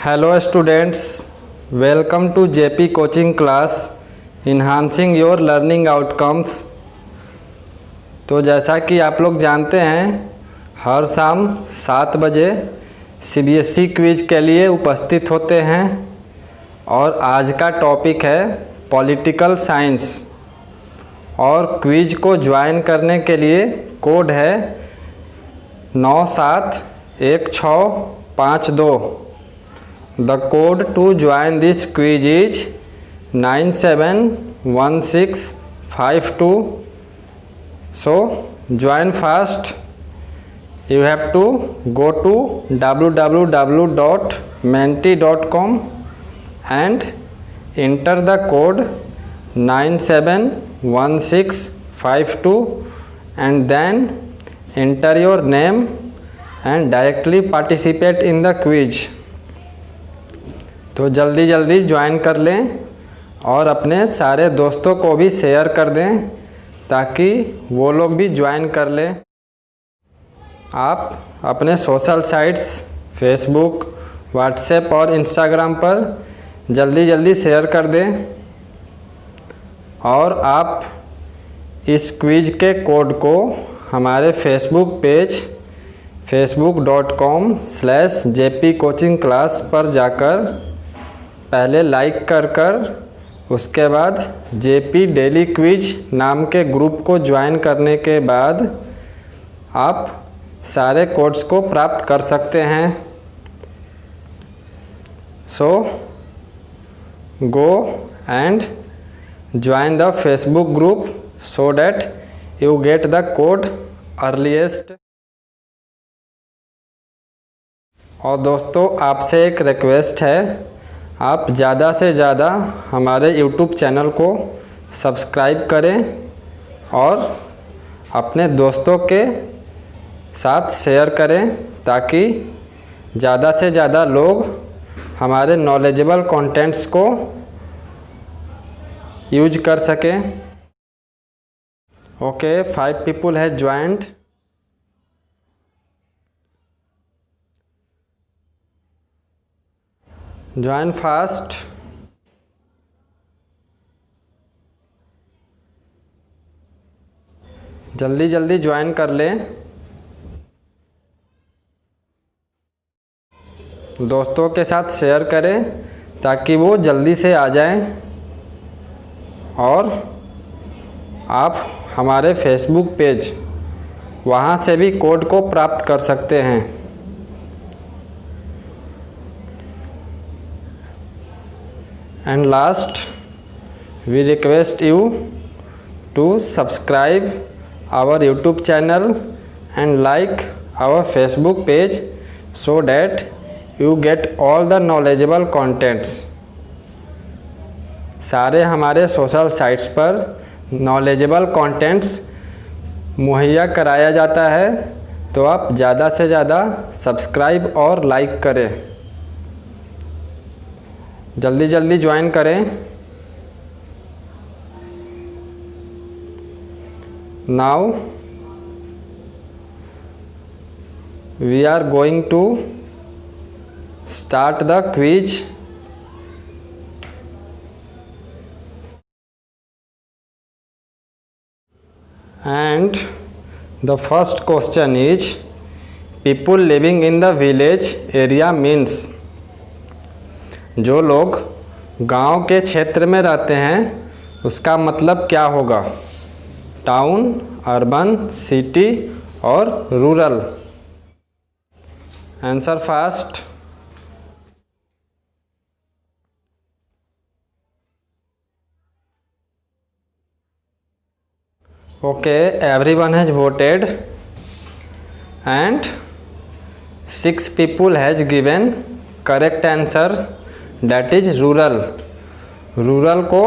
Hello students, welcome to JP coaching class enhancing your learning outcomes। तो जैसा कि आप लोग जानते हैं हर शाम 7 बजे CBSE क्विज के लिए उपस्थित होते हैं और आज का टॉपिक है पॉलिटिकल साइंस और क्विज को ज्वाइन करने के लिए कोड है 971652। The code to join this quiz is 971652. So join fast. You have to go to www.menti.com and enter the code 971652 and then enter your name and directly participate in the quiz। तो जल्दी जल्दी join कर लें और अपने सारे दोस्तों को भी शेयर कर दें ताकि वो लोग भी ज्वाइन कर लें। आप अपने सोशल साइट्स फेसबुक, व्हाट्सएप और इंस्टाग्राम पर जल्दी जल्दी शेयर कर दें और आप इस क्विज के कोड को हमारे फेसबुक पेज facebook.com/jpcoachingclass पर जाकर पहले लाइक कर उसके बाद JP डेली क्विज नाम के ग्रुप को ज्वाइन करने के बाद आप सारे कोड्स को प्राप्त कर सकते हैं। So go and join the Facebook group so that you get the code earliest। और दोस्तों आपसे एक रिक्वेस्ट है, आप ज़्यादा से ज़्यादा हमारे YouTube चैनल को सब्सक्राइब करें और अपने दोस्तों के साथ शेयर करें ताकि ज़्यादा से ज़्यादा लोग हमारे नॉलेजेबल कंटेंट्स को यूज कर सकें। Okay, 5 people have joined। Join fast. जल्दी जल्दी ज्वाइन कर लें। दोस्तों के साथ शेयर करें ताकि वो जल्दी से आ जाएं और आप हमारे फेसबुक पेज वहाँ से भी कोड को प्राप्त कर सकते हैं। And last, we request you to subscribe our YouTube channel and like our Facebook page so that you get all the knowledgeable contents। सारे हमारे सोशल साइट्स पर नॉलेजेबल कंटेंट्स मुहैया कराया जाता है, तो आप ज़्यादा से ज़्यादा सब्सक्राइब और लाइक करें। जल्दी जल्दी ज्वाइन करें। Now we are going to start the quiz. And the first question is people living in the village area means। जो लोग गांव के क्षेत्र में रहते हैं उसका मतलब क्या होगा? टाउन, अर्बन, सिटी और rural. Answer fast. Okay, everyone has voted and 6 people has given correct answer, that is rural। Rural को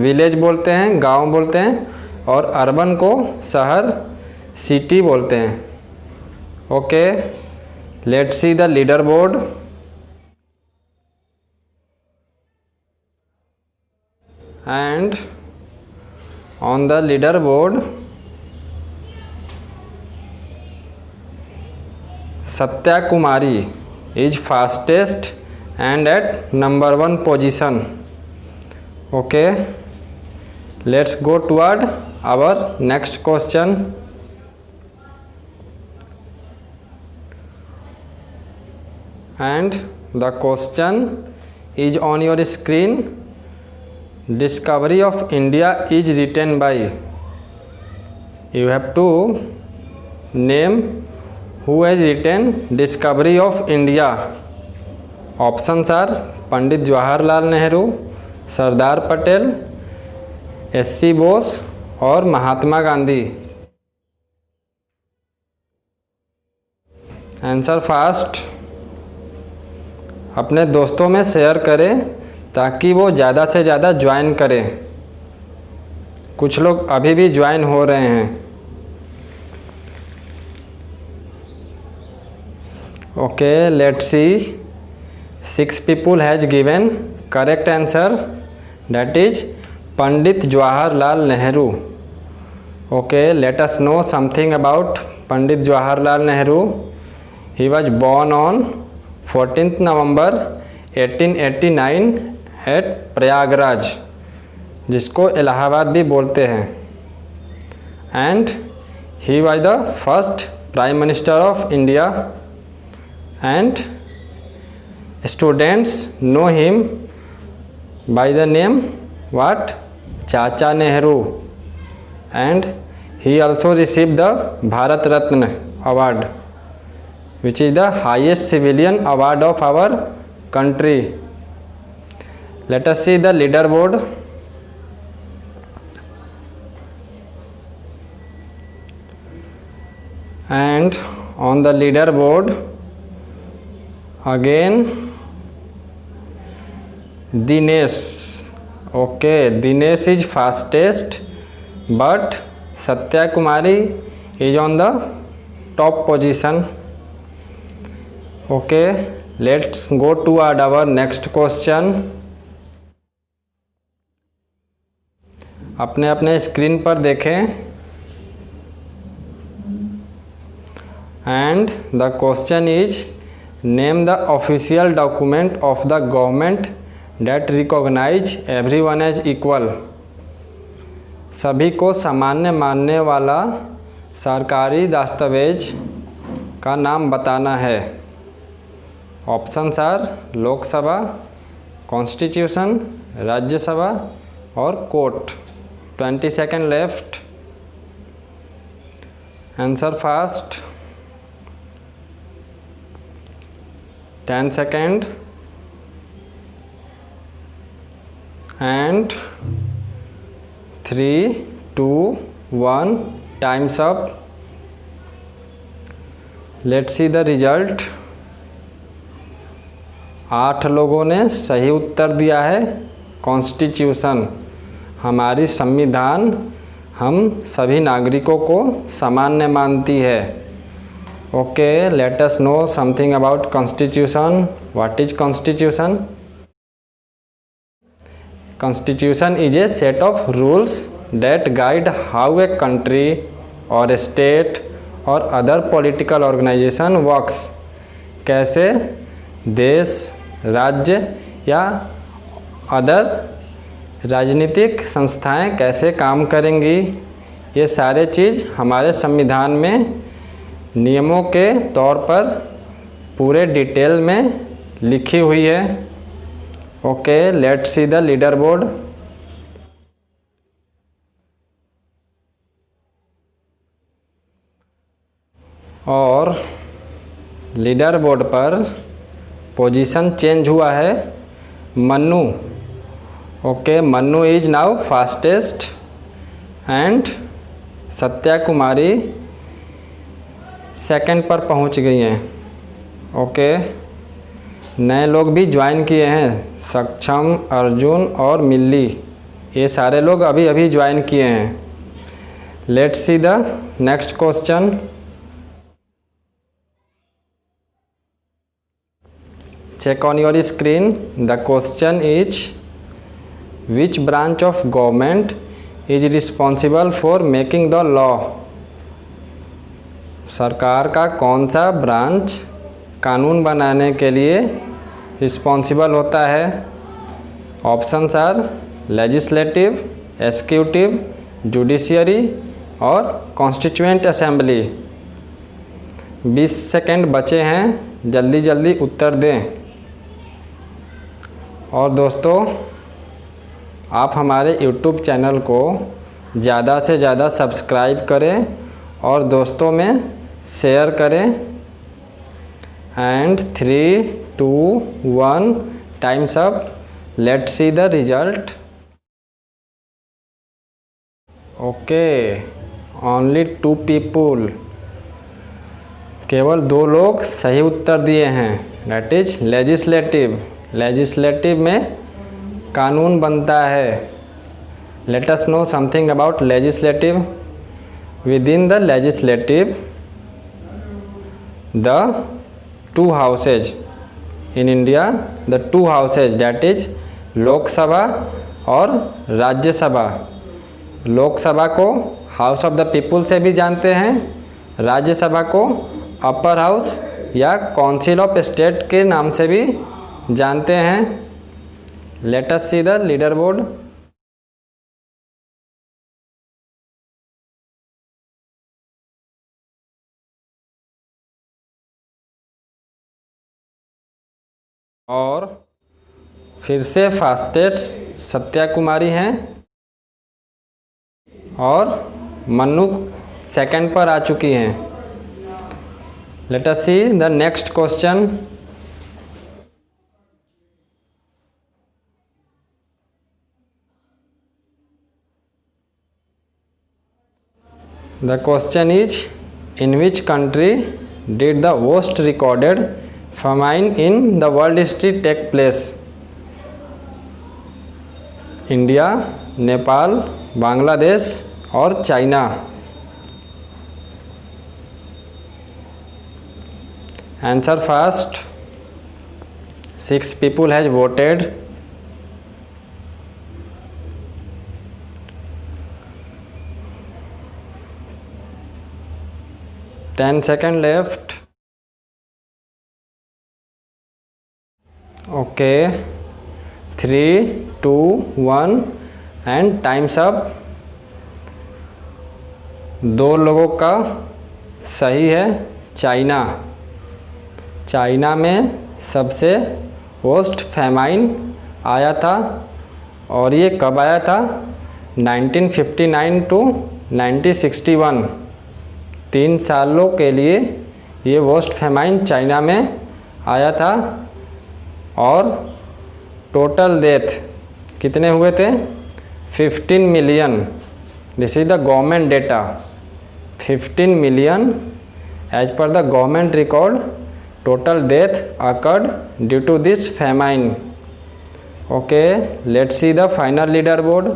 विलेज बोलते हैं, गांव बोलते हैं, और अर्बन को शहर, सिटी बोलते हैं। Okay, let's see the leader board. And on the leaderboard Satya Kumari is fastest and at number 1 position. Okay, let's go toward our next question. And the question is on your screen. Discovery of India is written by. You have to name who has written Discovery of India. Options are Pandit Jawaharlal Nehru, Sardar Patel, SC. Bose और Mahatma Gandhi. Answer fast. अपने दोस्तों में share करें ताकि वो ज़्यादा से ज़्यादा ज्वाइन करें. कुछ लोग अभी भी ज्वाइन हो रहे हैं. Okay, let's C. 6 people has given correct answer, that is Pandit Jawaharlal Nehru. Okay, let us know something about Pandit Jawaharlal Nehru. He was born on 14th November 1889 at Prayagraj, जिसको इलाहाबाद भी बोलते हैं. And he was the first Prime Minister of India. And students know him by the name what? Chacha Nehru. And he also received the Bharat Ratna award, which is the highest civilian award of our country. Let us see the leaderboard. And on the leaderboard again Dinesh. Okay, Dinesh is fastest, but Satya Kumari is on the top position. Okay, let's go to our next question. अपने अपने screen पर देखें. And the question is, name the official document of the government that recognize everyone as equal. सभी को सामान्य मानने वाला सरकारी दस्तावेज का नाम बताना है. Options are Lok Sabha, constitution, Rajya Sabha और court. 20 second left. Answer fast. 10 second. And 3, 2, 1, time's up. Let's see the result. 8 लोगों ने सही उत्तर दिया है. कॉन्स्टिट्यूशन, हमारी संविधान हम सभी नागरिकों को सामान्य मानती है. Okay, let us know something about constitution. What is constitution? Constitution is a set of rules that guide how a country or a state or other political organization works. कैसे देश, राज्य या अदर राजनीतिक संस्थाएं कैसे काम करेंगी, ये सारे चीज़ हमारे संविधान में नियमों के तौर पर पूरे डिटेल में लिखी हुई है. Okay, let's see the leader board. और लीडर बोर्ड पर पोजीशन चेंज हुआ है. Mannu. Okay, Mannu is now fastest and Satya Kumari second पर पहुंच गई हैं. ओके, नए लोग भी ज्वाइन किए हैं. सक्षम, अर्जुन और मिल्ली, ये सारे लोग अभी अभी ज्वाइन किए हैं. Let's see the next question. Check on your screen. The question is, which branch of government is responsible for making the law. सरकार का कौन सा ब्रांच कानून बनाने के लिए रिस्पॉन्सिबल होता है? Options are legislative, executive, judiciary और कॉन्स्टिट्यूएंट असेंबली। 20 सेकंड बचे हैं, जल्दी जल्दी उत्तर दें। और दोस्तों, आप हमारे YouTube चैनल को ज़्यादा से ज़्यादा सब्सक्राइब करें और दोस्तों में शेयर करें। And 3, 2, 1 times up. Let's see the result. Okay, only 2 people, केवल 2 लोग सही उत्तर दिए हैं। That is legislative. लेजिस्लेटिव में कानून बनता है। Let us know something about legislative. Within the legislative, the 2 houses in India, the 2 houses that is Lok Sabha और राज्यसभा। लोकसभा को हाउस ऑफ द पीपुल से भी जानते हैं, राज्यसभा को अपर हाउस या काउंसिल ऑफ स्टेट के नाम से भी जानते हैं। Let us see the leader board. और फिर से फास्टेस्ट सत्या कुमारी हैं और मन्नू सेकंड पर आ चुकी हैं। Let us see the next question. The question is, in which country did the worst recorded famine in the world history take place? India, Nepal, Bangladesh और China. Answer fast. 6 people has voted। Ten seconds left। Okay, 3, 2, 1 and time's up. 2 लोगों का सही है, China. China में सबसे worst famine आया था और ये कब आया था? 1959 टू 1961। 3 सालों के लिए ये वर्स्ट फैमाइन चाइना में आया था। और टोटल डेथ कितने हुए थे? 15 million. This is the government data. 15 million as per the government record total death occurred due to this famine. Okay, let's see the final leaderboard.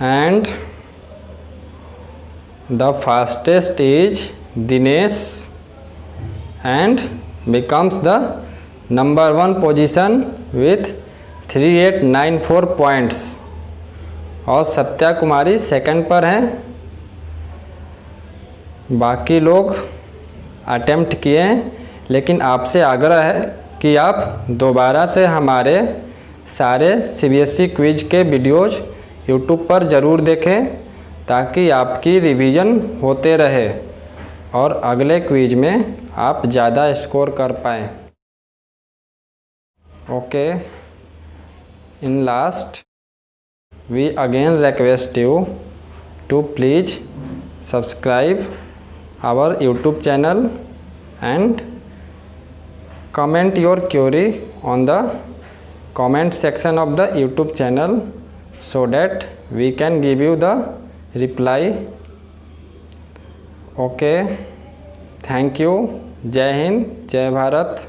And the fastest is Dinesh and becomes the number 1 position with 3894 points। और सत्या कुमारी second पर हैं। बाकी लोग attempt किए हैं, लेकिन आपसे आग्रह है कि आप दोबारा से हमारे सारे CBSE क्विज के वीडियोज़ यूट्यूब पर ज़रूर देखें ताकि आपकी रिवीजन होते रहे और अगले क्विज में आप ज़्यादा स्कोर कर पाएँ। Okay, in last we again request you to please subscribe our YouTube channel and comment your query on the comment section of the YouTube channel so that we can give you the reply. Okay, thank you. जय हिंद, जय भारत।